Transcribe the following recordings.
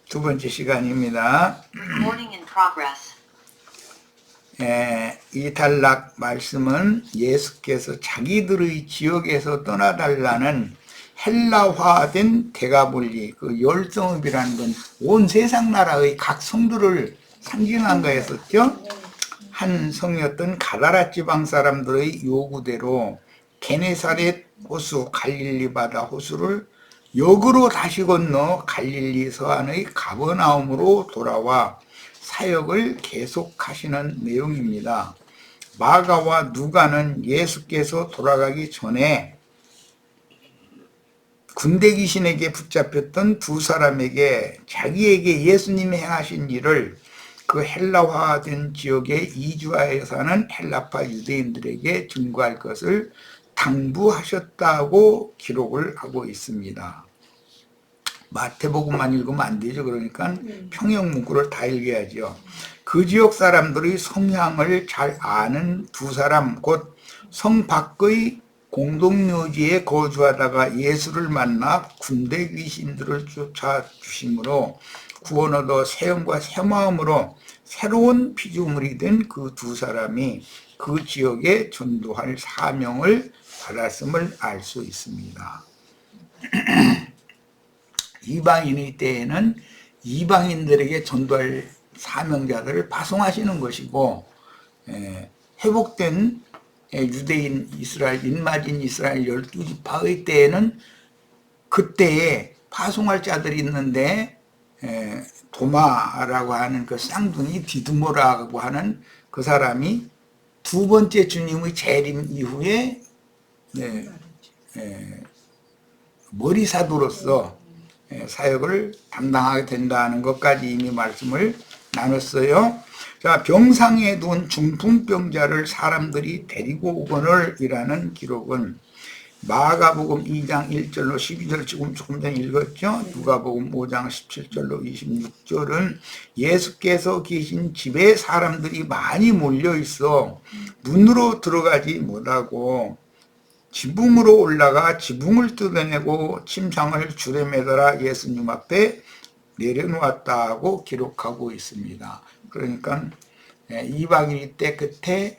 두 번째 시간입니다. Recording in progress. 이 단락 말씀은 예수께서 자기들의 지역에서 떠나달라는 헬라화된 대가볼리, 그 열성읍이라는 건 온 세상 나라의 각 성들을 상징한 거였었죠. 한 성이었던 가다라 지방 사람들의 요구대로 게네사렛 호수, 갈릴리 바다 호수를 역으로 다시 건너 갈릴리 서안의 가버나움으로 돌아와 사역을 계속하시는 내용입니다. 마가와 누가는 예수께서 돌아가기 전에 군대 귀신에게 붙잡혔던 두 사람에게 자기에게 예수님이 행하신 일을 그 헬라화된 지역에 이주하여 사는 헬라파 유대인들에게 증거할 것을 당부하셨다고 기록을 하고 있습니다. 마태복음만 읽으면 안 되죠. 그러니까 평형 문구를 다 읽어야죠. 그 지역 사람들의 성향을 잘 아는 두 사람, 곧 성 밖의 공동묘지에 거주하다가 예수를 만나 군대 귀신들을 쫓아주심으로 구원 얻어 새 영과 새 마음으로 새로운 피조물이 된 그 두 사람이 그 지역에 전도할 사명을 받았음을 알 수 있습니다. 이방인의 때에는 이방인들에게 전도할 사명자들을 파송하시는 것이고, 회복된 유대인 이스라엘, 인마진 이스라엘 12지파의 때에는 그때에 파송할 자들이 있는데, 도마라고 하는 그 쌍둥이 디드모라고 하는 그 사람이 두 번째 주님의 재림 이후에 머리사도로서 사역을 담당하게 된다는 것까지 이미 말씀을 나눴어요. 자, 병상에 둔 중풍병자를 사람들이 데리고 오거늘 이라는 기록은 마가복음 2장 1절로 12절 조금 전에 읽었죠. 누가복음 5장 17절로 26절은 예수께서 계신 집에 사람들이 많이 몰려 있어 문으로 들어가지 못하고 지붕으로 올라가 지붕을 뜯어내고 침상을 줄에 매달아 예수님 앞에 내려놓았다고 기록하고 있습니다. 그러니까 이방인이 때 끝에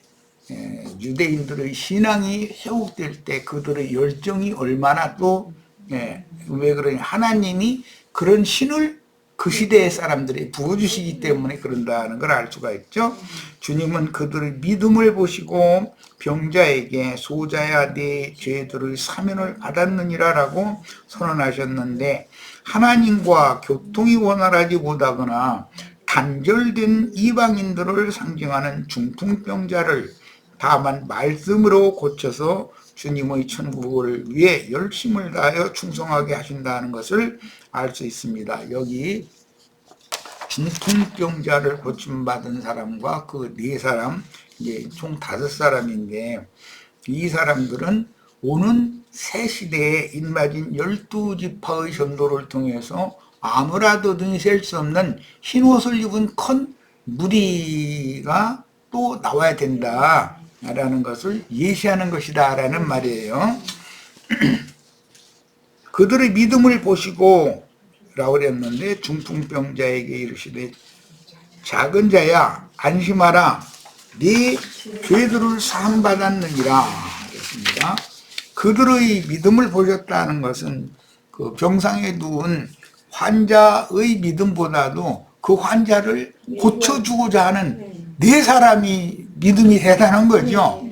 유대인들의 신앙이 회복될 때 그들의 열정이 얼마나 또 왜 그러냐, 하나님이 그런 신을 그 시대의 사람들이 부어주시기 때문에 그런다는 걸 알 수가 있죠. 주님은 그들의 믿음을 보시고 병자에게 소자야 네 죄들의 사면을 받았느니라 라고 선언하셨는데, 하나님과 교통이 원활하지 못하거나 단절된 이방인들을 상징하는 중풍병자를 다만 말씀으로 고쳐서 주님의 천국을 위해 열심을 다하여 충성하게 하신다는 것을 알 수 있습니다. 여기 중풍병자를 고침받은 사람과 그 네 사람, 이제 총 5사람인데, 이 사람들은 오는 새 시대에 인마진 12지파의 전도를 통해서 아무라도든지 셀 수 없는 흰옷을 입은 큰 무리가 또 나와야 된다라는 것을 예시하는 것이다 라는 말이에요. 그들의 믿음을 보시고 라고 그랬는데, 중풍병자에게 이르시되 작은 자야 안심하라 네 죄들을 사함 받았느니라 그랬습니다. 그들의 믿음을 보셨다는 것은 그 병상에 누운 환자의 믿음보다도 그 환자를 고쳐주고자 하는 네 사람이 믿음이 대단한 거죠.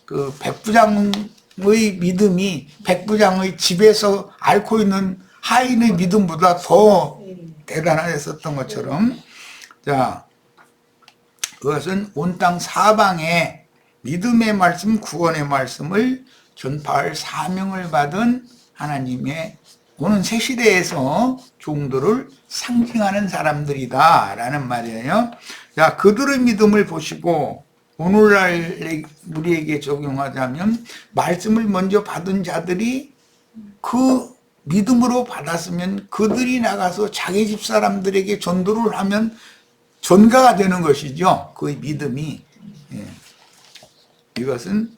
그 백부장의 믿음이 백부장의 집에서 앓고 있는 하인의 믿음보다 더 대단했었던 것처럼, 자, 그것은 온 땅 사방에 믿음의 말씀, 구원의 말씀을 전파할 사명을 받은 하나님의 오는 새 시대에서 종들을 상징하는 사람들이다 라는 말이에요. 자, 그들의 믿음을 보시고 오늘날 우리에게 적용하자면, 말씀을 먼저 받은 자들이 그 믿음으로 받았으면 그들이 나가서 자기 집 사람들에게 전도를 하면 전가가 되는 것이죠. 그 믿음이. 이것은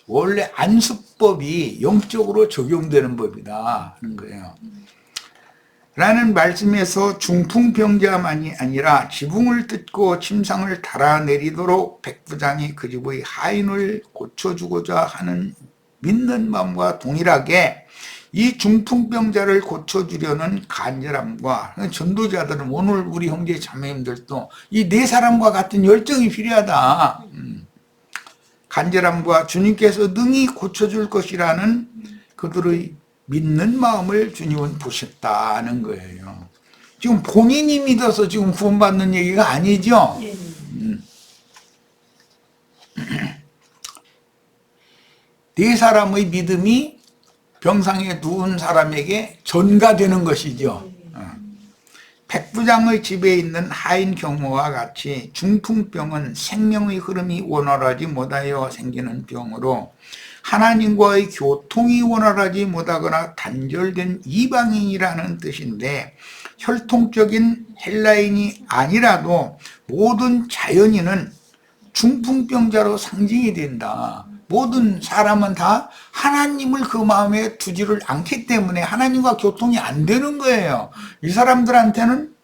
원래 안수법이 영적으로 적용되는 법이다 하는 거예요. 라는 말씀에서 중풍병자만이 아니라 지붕을 뜯고 침상을 달아내리도록 백부장이 그 집의 하인을 고쳐주고자 하는 믿는 마음과 동일하게 이 중풍병자를 고쳐주려는 간절함과, 전도자들은 오늘 우리 형제 자매님들도 이 네 사람과 같은 열정이 필요하다. 간절함과 주님께서 능히 고쳐줄 것이라는 그들의 믿는 마음을 주님은 보셨다는 거예요. 지금 본인이 믿어서 지금 구원받는 얘기가 아니죠. 네 사람의 믿음이 병상에 누운 사람에게 전가되는 것이죠. 백부장의 집에 있는 하인 경무와 같이 중풍병은 생명의 흐름이 원활하지 못하여 생기는 병으로 하나님과의 교통이 원활하지 못하거나 단절된 이방인이라는 뜻인데, 혈통적인 헬라인이 아니라도 모든 자연인은 중풍병자로 상징이 된다. 모든 사람은 다 하나님을 그 마음에 두지를 않기 때문에 하나님과 교통이 안 되는 거예요. 이 사람들한테는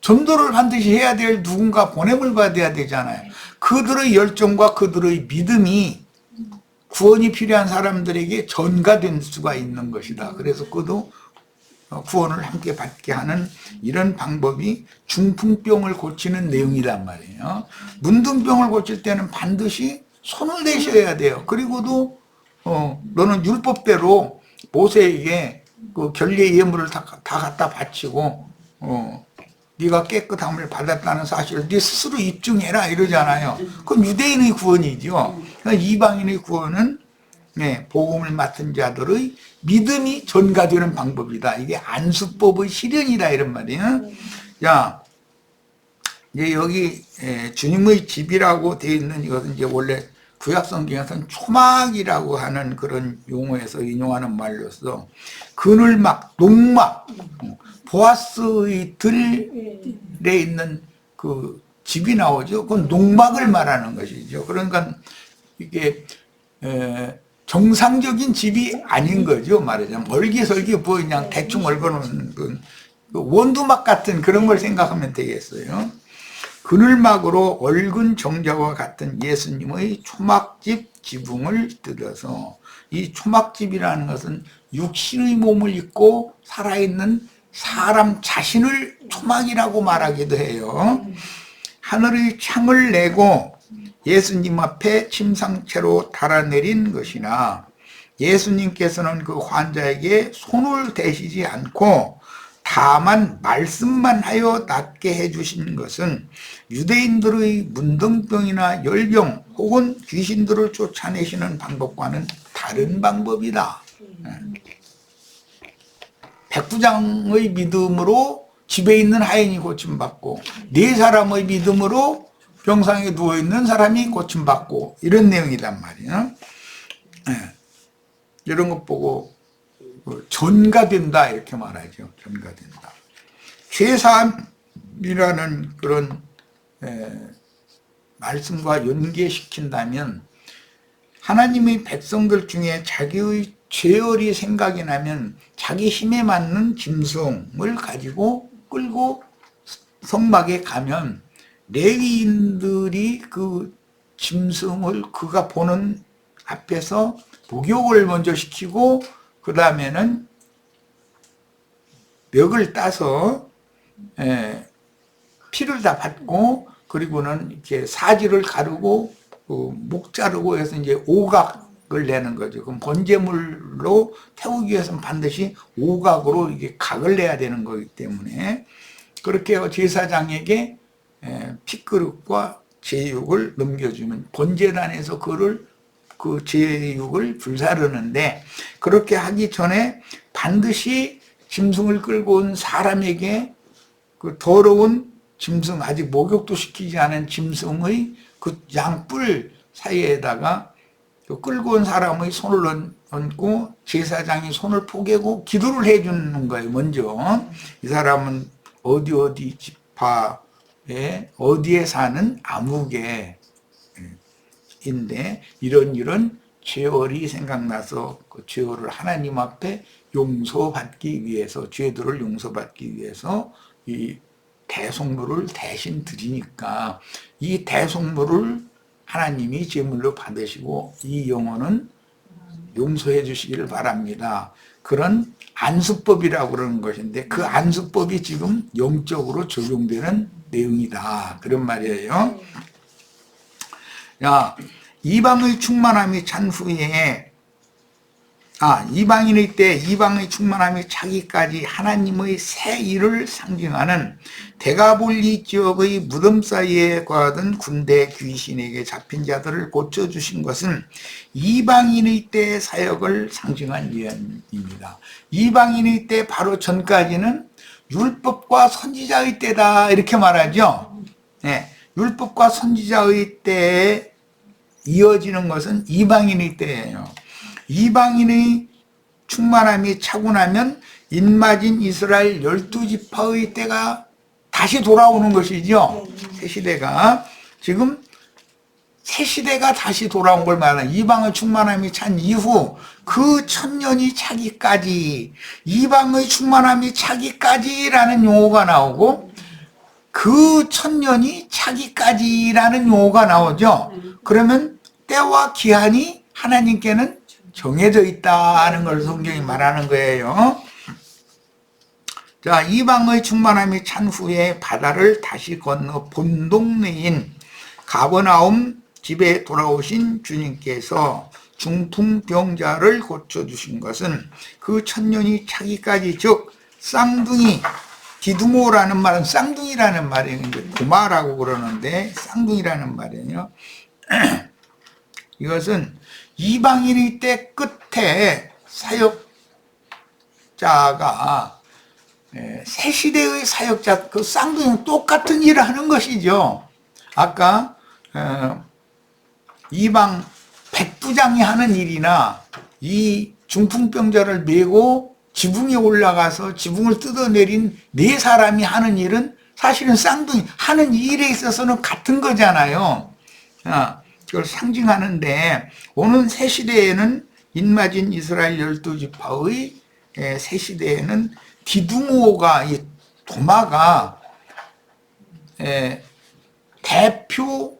전도를 반드시 해야 될 누군가 보냄을 받아야 되잖아요. 그들의 열정과 그들의 믿음이 구원이 필요한 사람들에게 전가될 수가 있는 것이다. 그래서 그도 구원을 함께 받게 하는 이런 방법이 중풍병을 고치는 내용이란 말이에요. 문둥병을 고칠 때는 반드시 손을 대셔야 돼요. 그리고도 너는 율법대로 모세에게 그 결례의 예물을 다 갖다 바치고 네가 깨끗함을 받았다는 사실을 네 스스로 입증해라 이러잖아요. 그건 유대인의 구원이죠. 그러니까 이방인의 구원은 복음을 맡은 자들의 믿음이 전가되는 방법이다. 이게 안수법의 실현이다 이런 말이에요. 자, 이제 여기 주님의 집이라고 되어 있는 이것은 이제 원래 구약성경에서는 초막이라고 하는 그런 용어에서 인용하는 말로서 그늘막, 농막, 보아스의 들에 있는 그 집이 나오죠. 그건 농막을 말하는 것이죠. 그러니까 이게 정상적인 집이 아닌 거죠. 말하자면 얼기설기 뭐 그냥 대충 얽어놓은 그 원두막 같은 그런 걸 생각하면 되겠어요. 그늘막으로 얽은 정자와 같은 예수님의 초막집 지붕을 뜯어서, 이 초막집이라는 것은 육신의 몸을 입고 살아있는 사람 자신을 초막이라고 말하기도 해요. 하늘의 창을 내고 예수님 앞에 침상채로 달아내린 것이나, 예수님께서는 그 환자에게 손을 대시지 않고 다만 말씀만 하여 낫게 해주신 것은 유대인들의 문둥병이나 열병 혹은 귀신들을 쫓아내시는 방법과는 다른 방법이다. 백부장의 믿음으로 집에 있는 하인이 고침받고, 네 사람의 믿음으로 병상에 누워있는 사람이 고침받고, 이런 내용이란 말이에요. 이런 것 보고 전가된다 이렇게 말하죠. 전가된다. 죄사함이라는 그런 말씀과 연계시킨다면, 하나님의 백성들 중에 자기의 죄열이 생각이 나면 자기 힘에 맞는 짐승을 가지고 끌고 성막에 가면 레위인들이 그 짐승을 그가 보는 앞에서 목욕을 먼저 시키고 그 다음에는 멱을 따서 피를 다 받고, 그리고는 이렇게 사지를 가르고 목 자르고 해서 이제 오각을 내는 거죠. 그럼 번제물로 태우기 위해서는 반드시 오각으로 이게 각을 내야 되는 거기 때문에, 그렇게 제사장에게 피그릇과 제육을 넘겨주면 번제단에서 그 제육을 불사르는데, 그렇게 하기 전에 반드시 짐승을 끌고 온 사람에게 그 더러운 짐승, 아직 목욕도 시키지 않은 짐승의 그 양뿔 사이에다가 그 끌고 온 사람의 손을 얹고 제사장이 손을 포개고 기도를 해주는 거예요. 먼저 이 사람은 어디 지파에 어디에 사는 아무개 인데 이런 죄월이 생각나서 그 죄월을 하나님 앞에 용서받기 위해서, 죄들을 용서받기 위해서 이 대속물을 대신 드리니까 이 대속물을 하나님이 제물로 받으시고 이 영혼은 용서해 주시기를 바랍니다. 그런 안수법이라고 그러는 것인데 그 안수법이 지금 영적으로 적용되는 내용이다. 그런 말이에요. 야, 이방의 충만함이 찬 후에 이방인의 때 이방의 충만함이 차기까지 하나님의 새 일을 상징하는 데가볼리 지역의 무덤 사이에 거하던 군대 귀신에게 잡힌 자들을 고쳐주신 것은 이방인의 때 사역을 상징한 예언입니다. 이방인의 때 바로 전까지는 율법과 선지자의 때다 이렇게 말하죠. 네, 율법과 선지자의 때에 이어지는 것은 이방인의 때예요. 이방인의 충만함이 차고 나면 인마진 이스라엘 12지파의 때가 다시 돌아오는 것이죠. 새 시대가. 지금 새 시대가 다시 돌아온 걸 말하는 이방의 충만함이 찬 이후 그 1000년이 차기까지, 이방의 충만함이 차기까지라는 용어가 나오고 그 1000년이 차기까지라는 용어가 나오죠. 그러면 때와 기한이 하나님께는 정해져 있다는 걸 성경이 말하는 거예요. 자, 이방의 충만함이 찬 후에 바다를 다시 건너 본 동네인 가버나움 집에 돌아오신 주님께서 중풍병자를 고쳐주신 것은 그 1000년이 차기까지, 즉 쌍둥이, 디두모라는 말은 쌍둥이라는 말이에요. 도마라고 그러는데 쌍둥이라는 말이에요. 이것은 이방인의 때 끝에 사역자가 새 시대의 사역자, 그 쌍둥이는 똑같은 일을 하는 것이죠. 아까 이방 백부장이 하는 일이나 이 중풍병자를 메고 지붕에 올라가서 지붕을 뜯어내린 네 사람이 하는 일은 사실은 쌍둥이 하는 일에 있어서는 같은 거잖아요. 그걸 상징하는데 오는 새 시대에는 인마진 이스라엘 12지파의 새 시대에는 디두모가, 이 도마가 대표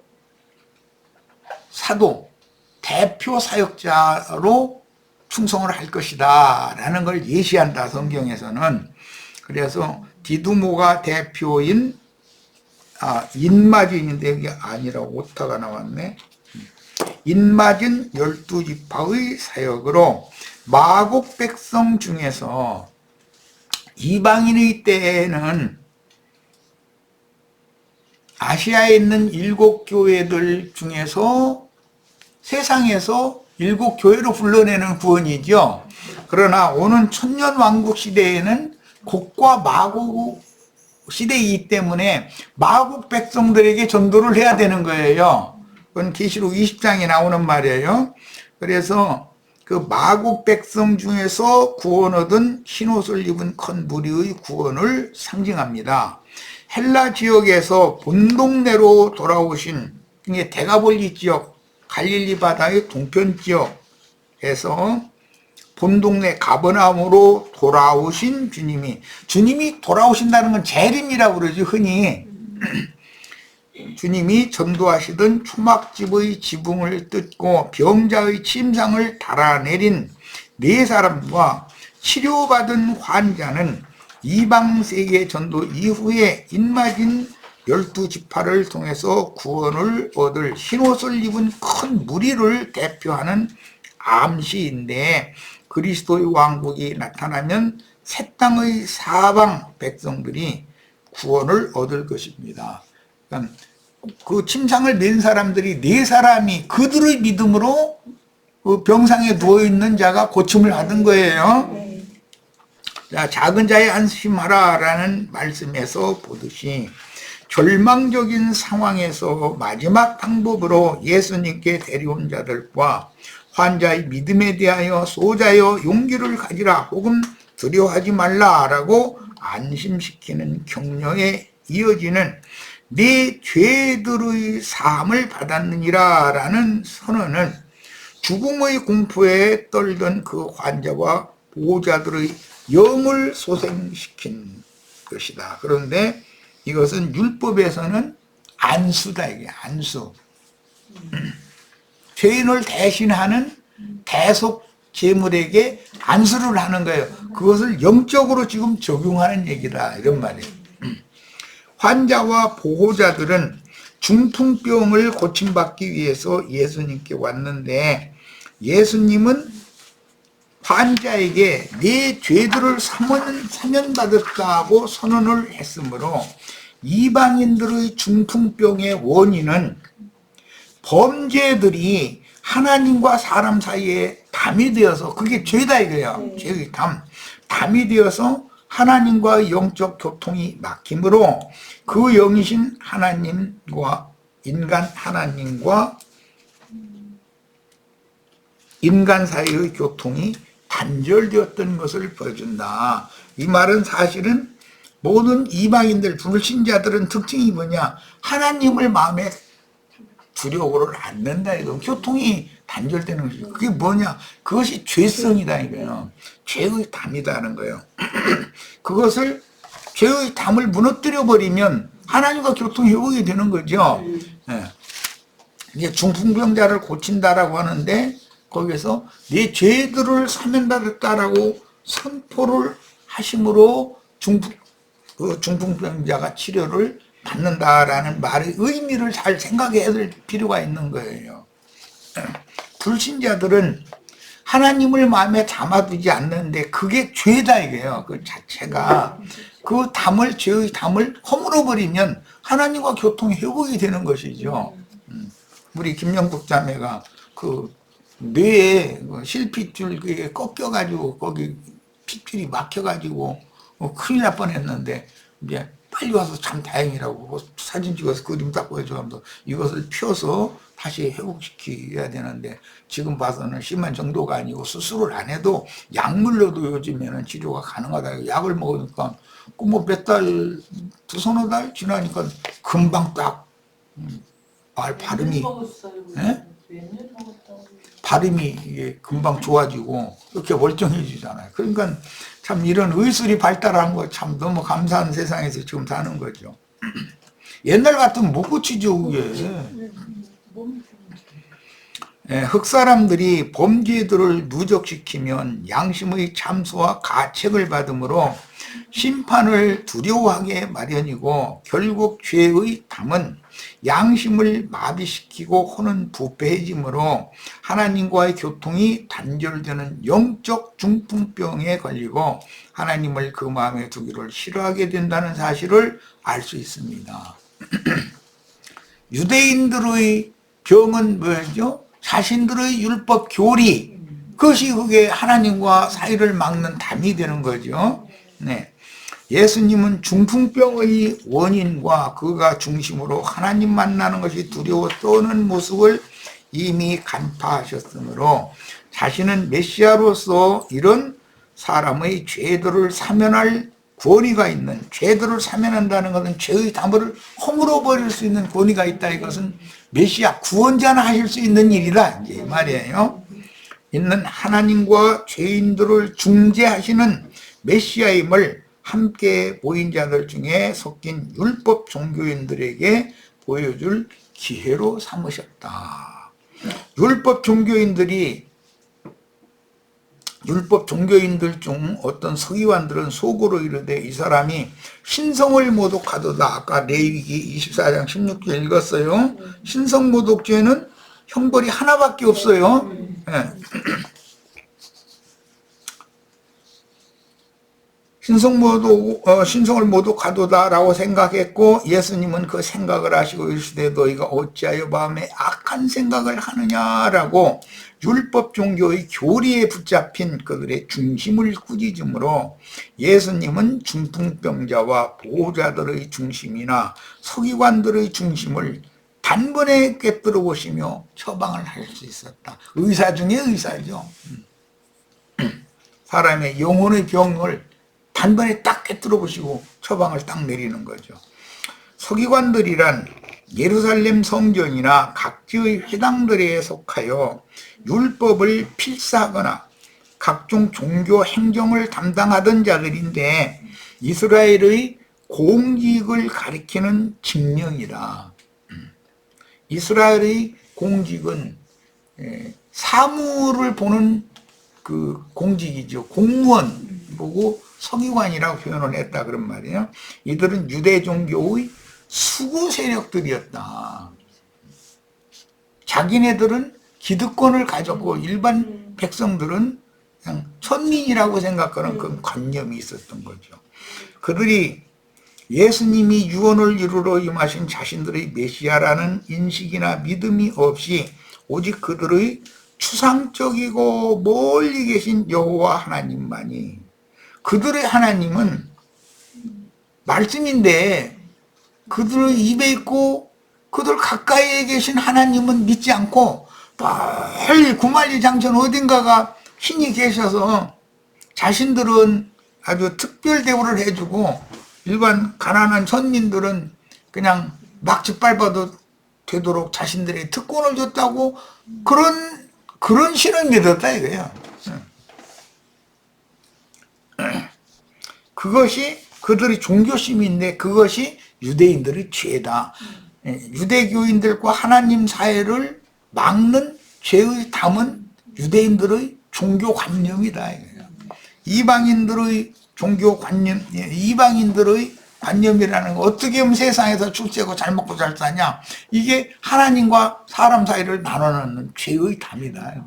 사도, 대표 사역자로 충성을 할 것이다 라는 걸 예시한다, 성경에서는. 그래서 디두모가 대표인 인마진인데 이게 아니라고 오타가 나왔네. 인마진 12지파의 사역으로 마곡 백성 중에서 이방인의 때에는 아시아에 있는 7교회들 중에서 세상에서 7교회로 불러내는 구원이죠. 그러나 오는 천년왕국 시대에는 곡과 마곡 시대이기 때문에 마곡 백성들에게 전도를 해야 되는 거예요. 그건 계시록 20장에 나오는 말이에요. 그래서 그 마곡 백성 중에서 구원 얻은 흰옷을 입은 큰 무리의 구원을 상징합니다. 헬라 지역에서 본동네로 돌아오신, 이게 데가볼리 지역, 갈릴리 바다의 동편 지역에서 본동네 가버나움으로 돌아오신 주님이 돌아오신다는 건 재림이라고 그러죠, 흔히. 주님이 전도하시던 초막집의 지붕을 뜯고 병자의 침상을 달아내린 네 사람과 치료받은 환자는 이방세계 전도 이후에 인마진 12지파를 통해서 구원을 얻을 흰옷을 입은 큰 무리를 대표하는 암시인데, 그리스도의 왕국이 나타나면 새 땅의 사방 백성들이 구원을 얻을 것입니다. 그러니까 그 침상을 맨 사람들이 네 사람이 그들의 믿음으로 그 병상에 누워있는 자가 고침을 받은 거예요. 자, 작은 자의 안심하라 라는 말씀에서 보듯이 절망적인 상황에서 마지막 방법으로 예수님께 데려온 자들과 환자의 믿음에 대하여 소자여 용기를 가지라 혹은 두려워하지 말라라고 안심시키는 격려에 이어지는 네 죄들의 사함을 받았느니라 라는 선언은 죽음의 공포에 떨던 그 환자와 보호자들의 영을 소생시킨 것이다. 그런데 이것은 율법에서는 안수다. 이게 안수. 죄인을 대신하는 대속 제물에게 안수를 하는 거예요. 그것을 영적으로 지금 적용하는 얘기다. 이런 말이에요. 환자와 보호자들은 중풍병을 고침받기 위해서 예수님께 왔는데 예수님은 환자에게 네 죄들을 사면받았다고 선언을 했으므로 이방인들의 중풍병의 원인은 범죄들이 하나님과 사람 사이에 담이 되어서, 그게 죄다 이거예요. 죄의 담이 되어서 하나님과의 영적 교통이 막힘으로 그 영이신 하나님과 인간 사이의 교통이 단절되었던 것을 보여준다. 이 말은 사실은 모든 이방인들, 불신자들은 특징이 뭐냐? 하나님을 마음에 두려워를 않는다. 이거 교통이 단절되는 것이죠. 그게 뭐냐? 그것이 죄성이다 이거예요. 죄의 담이다는 거예요. 그것을, 죄의 담을 무너뜨려 버리면 하나님과 교통이 회복이 되는 거죠. 네. 이제 중풍병자를 고친다라고 하는데 거기에서 네 죄들을 사면받았다라고 선포를 하심으로 중풍병자가 치료를 받는다라는 말의 의미를 잘 생각해야 될 필요가 있는 거예요. 불신자들은 하나님을 마음에 담아두지 않는데 그게 죄다 이게요. 그 자체가 그 담을, 죄의 담을 허물어 버리면 하나님과 교통이 회복이 되는 것이죠. 우리 김영국 자매가 그 뇌에 실핏줄 꺾여가지고 거기 핏줄이 막혀가지고 큰일 날 뻔했는데 이제 빨리 와서 참 다행이라고 사진 찍어서 그림 딱 보여주면서 이것을 펴서 다시 회복시켜야 되는데 지금 봐서는 심한 정도가 아니고 수술을 안 해도 약물로도 요즘에는 치료가 가능하다. 약을 먹으니까 뭐 몇 달, 두서너 달 지나니까 금방 딱 발음이 발음이 이게 금방 좋아지고 이렇게 멀쩡해지잖아요. 그러니까 참 이런 의술이 발달한 거 참 너무 감사한 세상에서 지금 사는 거죠. 옛날 같으면 못 고치죠, 그게. 흑사람들이 범죄들을 누적시키면 양심의 참소와 가책을 받으므로 심판을 두려워하게 마련이고 결국 죄의 담은 양심을 마비시키고 혼은 부패해지므로 하나님과의 교통이 단절되는 영적 중풍병에 걸리고 하나님을 그 마음에 두기를 싫어하게 된다는 사실을 알 수 있습니다. 유대인들의 병은 뭐죠? 자신들의 율법 교리, 그것이 그게 하나님과 사이를 막는 담이 되는 거죠. 네. 예수님은 중풍병의 원인과 그가 중심으로 하나님 만나는 것이 두려워 떠는 모습을 이미 간파하셨으므로 자신은 메시아로서 이런 사람의 죄들을 사면할 권위가 있는, 죄들을 사면한다는 것은 죄의 담을 허물어 버릴 수 있는 권위가 있다. 이것은 메시아 구원자나 하실 수 있는 일이다 이제 말이에요. 있는 하나님과 죄인들을 중재하시는 메시아임을 함께 모인 자들 중에 섞인 율법 종교인들에게 보여줄 기회로 삼으셨다. 율법 종교인들 중 어떤 서기관들은 속으로 이르되 이 사람이 신성을 모독하도다. 아까 레위기 24장 16절 읽었어요. 신성 모독죄는 형벌이 하나밖에 없어요. 네. 신성을 모독하도다라고 생각했고 예수님은 그 생각을 하시고 이르시되 너희가 어찌하여 마음에 악한 생각을 하느냐라고 율법 종교의 교리에 붙잡힌 그들의 중심을 꾸짖으므로 예수님은 중풍병자와 보호자들의 중심이나 서기관들의 중심을 단번에 꿰뚫어 보시며 처방을 할 수 있었다. 의사 중에 의사죠. 사람의 영혼의 병을 단번에 딱 꿰뚫어 보시고 처방을 딱 내리는 거죠. 서기관들이란 예루살렘 성전이나 각지의 회당들에 속하여 율법을 필사하거나 각종 종교 행정을 담당하던 자들인데 이스라엘의 공직을 가리키는 직명이다. 이스라엘의 공직은 사무를 보는 그 공직이죠. 공무원 보고 서기관이라고 표현을 했다 그런 말이에요. 이들은 유대 종교의 수구 세력들이었다. 자기네들은 기득권을 가졌고 일반 백성들은 그냥 천민이라고 생각하는 그런 관념이 있었던 거죠. 그들이 예수님이 유언을 이루러 임하신 자신들의 메시아라는 인식이나 믿음이 없이 오직 그들의 추상적이고 멀리 계신 여호와 하나님만이, 그들의 하나님은 말씀인데 그들의 입에 있고 그들 가까이에 계신 하나님은 믿지 않고 멀리 구만리장천 어딘가가 신이 계셔서 자신들은 아주 특별 대우를 해주고 일반 가난한 선민들은 그냥 막 짓밟아도 되도록 자신들의 특권을 줬다고 그런 신을 믿었다 이거예요. 그것이 그들의 종교심인데 그것이 유대인들의 죄다. 유대교인들과 하나님 사이를 막는 죄의 담은 유대인들의 종교관념이다. 이방인들의 종교관념, 이방인들의 관념이라는 거, 어떻게 하면 세상에서 출세고 잘 먹고 잘 사냐, 이게 하나님과 사람 사이를 나눠놓는 죄의 담이다.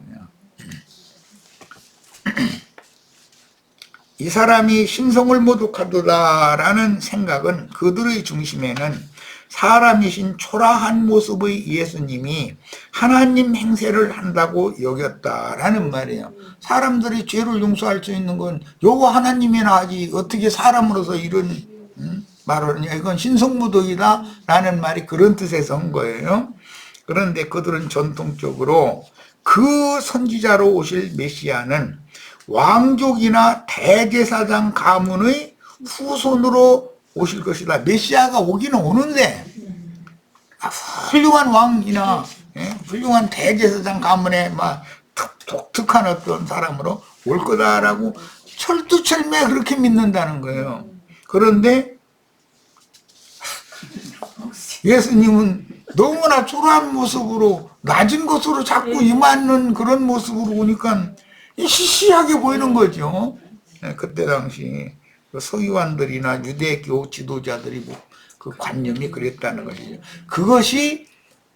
이 사람이 신성을 모독하도다라는 생각은 그들의 중심에는 사람이신 초라한 모습의 예수님이 하나님 행세를 한다고 여겼다라는 말이에요. 사람들이 죄를 용서할 수 있는 건 여호와 하나님이나 하지 어떻게 사람으로서 이런 말을 하냐, 이건 신성모독이다 라는 말이 그런 뜻에서 한 거예요. 그런데 그들은 전통적으로 그 선지자로 오실 메시아는 왕족이나 대제사장 가문의 후손으로 오실 것이다. 메시아가 오기는 오는데 훌륭한 왕이나 훌륭한 대제사장 가문의 막 독특한 어떤 사람으로 올 거다라고 철두철미하게 그렇게 믿는다는 거예요. 그런데 예수님은 너무나 초라한 모습으로 낮은 것으로 자꾸 임하는 그런 모습으로 오니까 시시하게 보이는 거죠. 그때 당시 서기관들이나 유대교 지도자들이 그 관념이 그랬다는 것이죠. 그것이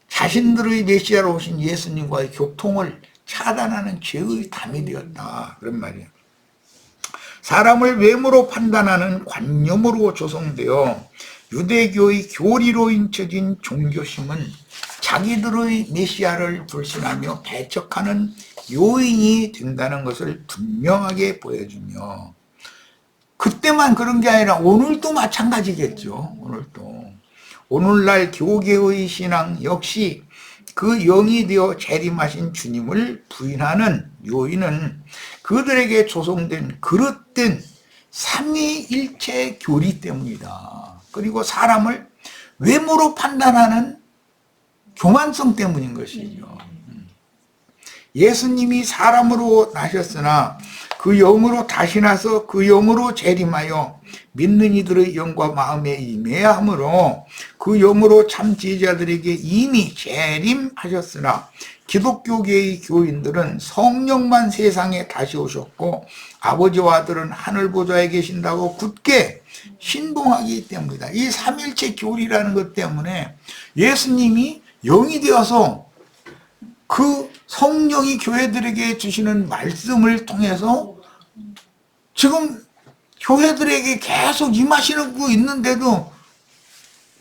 자신들의 메시아로 오신 예수님과의 교통을 차단하는 죄의 담이 되었다 그런 말이에요. 사람을 외모로 판단하는 관념으로 조성되어 유대교의 교리로 인쳐진 종교심은 자기들의 메시아를 불신하며 배척하는 요인이 된다는 것을 분명하게 보여주며, 그때만 그런 게 아니라 오늘도 마찬가지겠죠. 오늘날 교계의 신앙 역시 그 영이 되어 재림하신 주님을 부인하는 요인은 그들에게 조성된 그릇된 삼위일체 교리 때문이다. 그리고 사람을 외모로 판단하는 교만성 때문인 것이죠. 예수님이 사람으로 나셨으나 그 영으로 다시 나서 그 영으로 재림하여 믿는 이들의 영과 마음에 임해야 하므로 그 영으로 참 지혜자들에게 이미 재림하셨으나 기독교계의 교인들은 성령만 세상에 다시 오셨고 아버지와 아들은 하늘 보좌에 계신다고 굳게 신봉하기 때문이다. 이 삼일체 교리라는 것 때문에 예수님이 영이 되어서 그 성령이 교회들에게 주시는 말씀을 통해서 지금 교회들에게 계속 임하시는 거 있는데도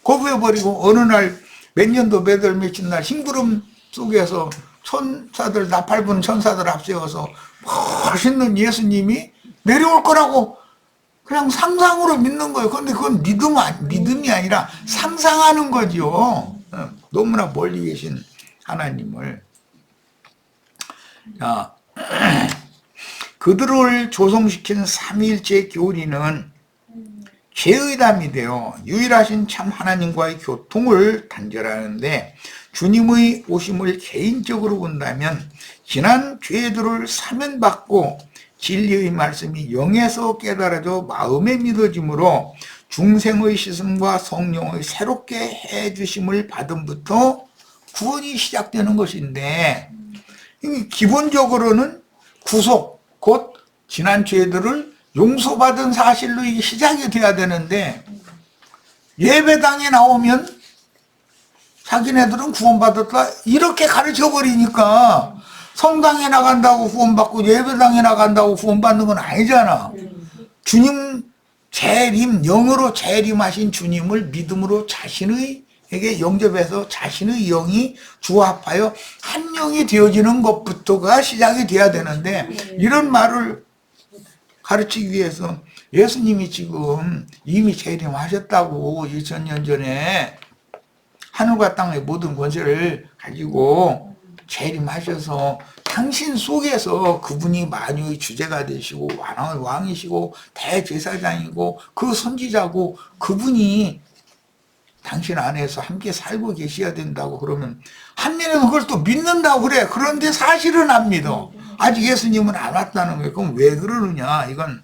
거부해버리고 어느 날 몇 년도 몇 월 며칠 날 흰구름 속에서 천사들, 나팔 부는 천사들 앞세워서 멋있는 예수님이 내려올 거라고 그냥 상상으로 믿는 거예요. 그런데 그건 믿음이 아니라 상상하는 거죠. 너무나 멀리 계신 하나님을. 자, 그들을 조성시킨 삼위일체 교리는 죄의 담이 되어 유일하신 참 하나님과의 교통을 단절하는데, 주님의 오심을 개인적으로 본다면 지난 죄들을 사면받고 진리의 말씀이 영에서 깨달아져 마음에 믿어짐으로 중생의 시선과 성령의 새롭게 해주심을 받음부터 구원이 시작되는 것인데, 기본적으로는 구속, 곧 지난 죄들을 용서받은 사실로 이게 시작이 돼야 되는데, 예배당에 나오면 자기네들은 구원받았다 이렇게 가르쳐버리니까 성당에 나간다고 구원받고 예배당에 나간다고 구원받는 건 아니잖아. 주님 재림, 영으로 재림하신 주님을 믿음으로 자신에게 영접해서 자신의 영이 주합하여 한 영이 되어지는 것부터가 시작이 돼야 되는데, 이런 말을 가르치기 위해서 예수님이 지금 이미 재림하셨다고 2000년 전에 하늘과 땅의 모든 권세를 가지고 재림하셔서 당신 속에서 그분이 만유의 주제가 되시고 왕의 왕이시고 대제사장이고 그 선지자고 그분이 당신 안에서 함께 살고 계셔야 된다고 그러면 한면에서 그걸 또 믿는다고 그래. 그런데 사실은 안 믿어. 아직 예수님은 안 왔다는 거예요. 그럼 왜 그러느냐. 이건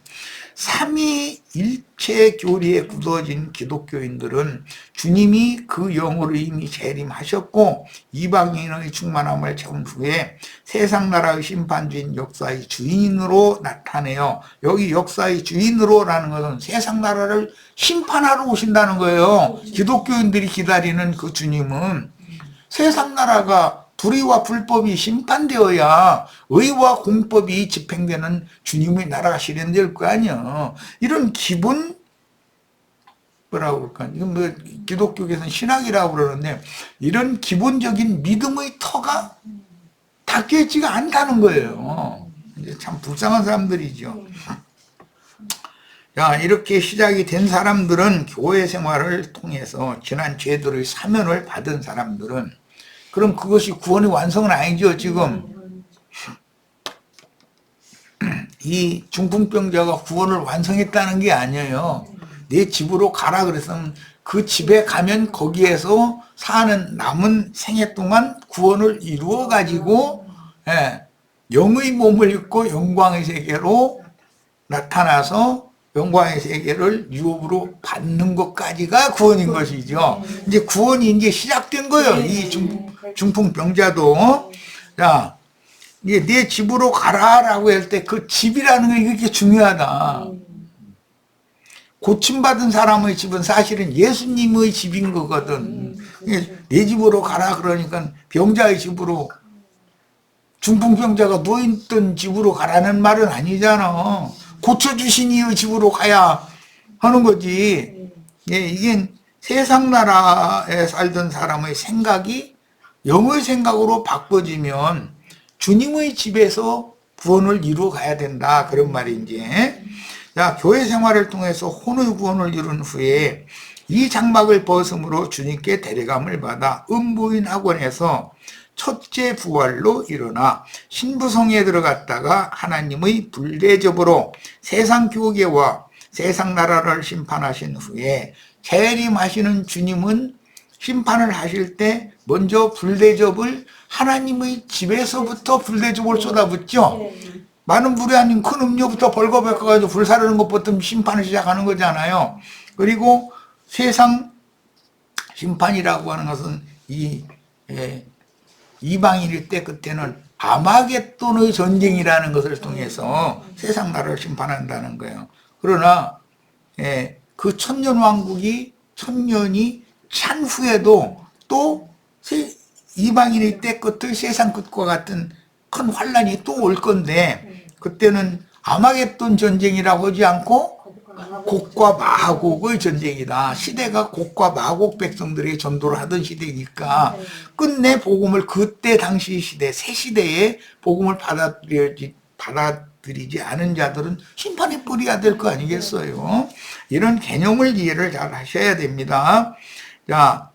삼위일체 교리에 굳어진 기독교인들은 주님이 그 영으로 이미 재림하셨고 이방인의 충만함을 채운 후에 세상 나라의 심판주인 역사의 주인으로 나타내요. 여기 역사의 주인으로라는 것은 세상 나라를 심판하러 오신다는 거예요. 기독교인들이 기다리는 그 주님은 세상 나라가 불의와 불법이 심판되어야 의와 공법이 집행되는 주님의 나라가 실현될 거 아니야. 이런 기본 뭐라고 그럴까? 이건 뭐 기독교에서는 신학이라고 그러는데 이런 기본적인 믿음의 터가 닦여 있지가 않다는 거예요. 이제 참 불쌍한 사람들이죠. 자, 이렇게 시작이 된 사람들은 교회 생활을 통해서 지난 죄들의 사면을 받은 사람들은, 그럼 그것이 구원의 완성은 아니죠. 지금 이 중풍병자가 구원을 완성했다는 게 아니에요. 내 집으로 가라 그랬으면 그 집에 가면 거기에서 사는 남은 생애 동안 구원을 이루어 가지고 영의 몸을 입고 영광의 세계로 나타나서 영광의 세계를 유업으로 받는 것까지가 구원인 것이죠. 이제 구원이 이제 시작된 거예요. 이 중풍병자도. 자, 이게 내 집으로 가라라고 할 때 그 집이라는 게 그렇게 중요하다. 고침받은 사람의 집은 사실은 예수님의 집인 거거든. 내 집으로 가라 그러니까 병자의 집으로, 중풍병자가 누워있던 집으로 가라는 말은 아니잖아. 고쳐주신 이의 집으로 가야 하는 거지. 이게 세상 나라에 살던 사람의 생각이 영의 생각으로 바꿔지면 주님의 집에서 구원을 이루어 가야 된다. 그런 말인지. 자, 교회 생활을 통해서 혼의 구원을 이룬 후에 이 장막을 벗음으로 주님께 데려감을 받아 음부인 학원에서 첫째 부활로 일어나 신부성에 들어갔다가 하나님의 불대접으로 세상 교계와 세상 나라를 심판하신 후에 재림하시는 주님은 심판을 하실 때 먼저 불대접을 하나님의 집에서부터 불대접을 쏟아붓죠. 많은 불이 아닌 큰 음료부터 벌거벗어가지고 불사르는 것부터 심판을 시작하는 거잖아요. 그리고 세상 심판이라고 하는 것은 이방인일 때 그때는 아마겟돈의 전쟁이라는 것을 통해서 세상 나라를 심판한다는 거예요. 그러나 그 천년왕국이 천년이 찬 후에도 또 이방인일 때 끝의 세상 끝과 같은 큰 환란이 또 올 건데, 그때는 아마겟돈 전쟁이라고 하지 않고 곡과 마곡의 전쟁이다. 시대가 곡과 마곡 백성들에게 전도를 하던 시대니까 끝내 복음을 그때 당시 시대, 새 시대에 복음을 받아들이지 않은 자들은 심판의 뿌리가 될 거 아니겠어요? 이런 개념을 이해를 잘 하셔야 됩니다. 자,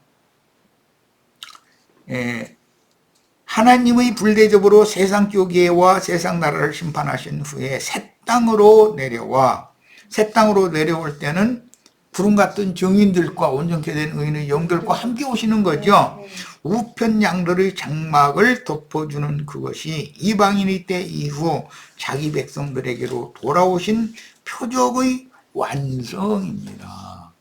하나님의 불대접으로 세상 교계와 세상 나라를 심판하신 후에 새 땅으로 내려와, 새 땅으로 내려올 때는 구름 같은 증인들과 온전케 된 의인의 영들과 함께 오시는 거죠. 우편 양들의 장막을 덮어주는 그것이 이방인의 때 이후 자기 백성들에게로 돌아오신 표적의 완성입니다.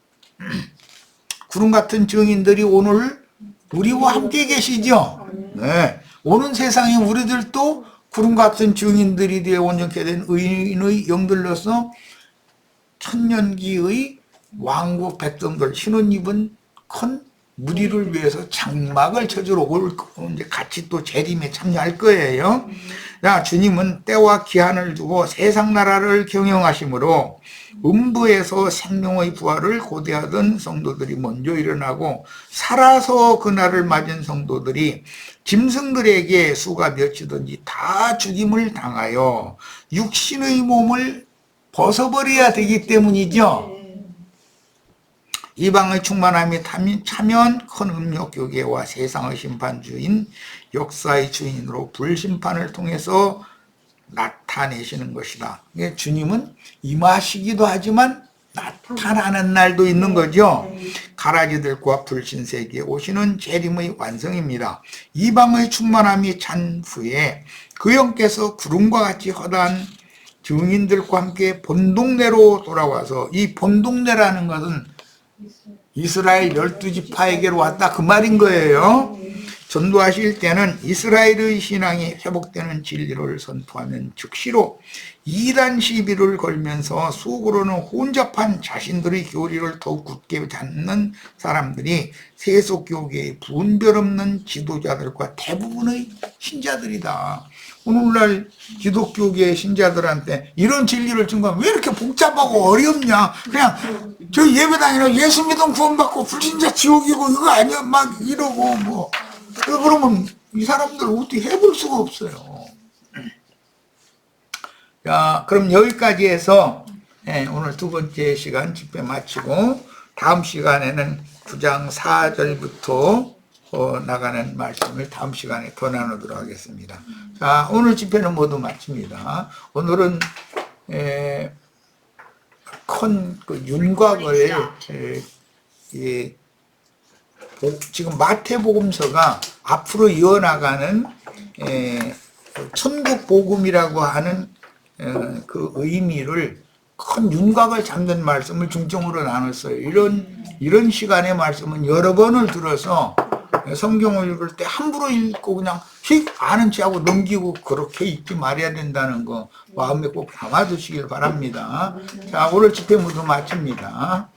구름 같은 증인들이 오늘 우리와 함께 계시죠. 네. 오는 세상에 우리들도 구름 같은 증인들이 되어 온전케 된 의인의 영들로서 천년기의 왕국 백성들 신혼 입은 큰 무리를 위해서 장막을 쳐주러 이제 같이 또 재림에 참여할 거예요. 자, 주님은 때와 기한을 두고 세상 나라를 경영하심으로 음부에서 생명의 부활을 고대하던 성도들이 먼저 일어나고 살아서 그날을 맞은 성도들이 짐승들에게 수가 몇이든지 다 죽임을 당하여 육신의 몸을 벗어버려야 되기 때문이죠. 이방의 충만함이 차면 큰 음욕 교계와 세상의 심판주인 역사의 주인으로 불심판을 통해서 나타내시는 것이다. 주님은 임하시기도 하지만 나타나는 날도 있는 거죠. 가라지들과 불신세계에 오시는 재림의 완성입니다. 이방의 충만함이 찬 후에 그 영께서 구름과 같이 허다한 증인들과 함께 본동네로 돌아와서, 이 본동네라는 것은 이스라엘 12지파에게로 왔다 그 말인 거예요. 전도하실 때는 이스라엘의 신앙이 회복되는 진리를 선포하면 즉시로 이단 시비를 걸면서 속으로는 혼잡한 자신들의 교리를 더욱 굳게 잡는 사람들이 세속교계의 분별 없는 지도자들과 대부분의 신자들이다. 오늘날 기독교계의 신자들한테 이런 진리를 준 건 왜 이렇게 복잡하고 어렵냐, 그냥 저 예배당이나 예수 믿으면 구원받고 불신자 지옥이고 이거 아니야 막 이러고 뭐 그러면 이 사람들 어떻게 해볼 수가 없어요. 자, 그럼 여기까지 해서 오늘 두 번째 시간 집회 마치고 다음 시간에는 9장 4절부터 나가는 말씀을 다음 시간에 더 나누도록 하겠습니다. 자, 오늘 집회는 모두 마칩니다. 오늘은 큰 그 윤곽을 지금 마태복음서가 앞으로 이어나가는 천국 복음이라고 하는 그 의미를 큰 윤곽을 잡는 말씀을 중점으로 나눴어요. 이런 시간의 말씀은 여러 번을 들어서 성경을 읽을 때 함부로 읽고 그냥 휙 아는 체하고 넘기고 그렇게 읽지 말아야 된다는 거 마음에 꼭 담아두시길 바랍니다. 자, 오늘 집회 모두 마칩니다.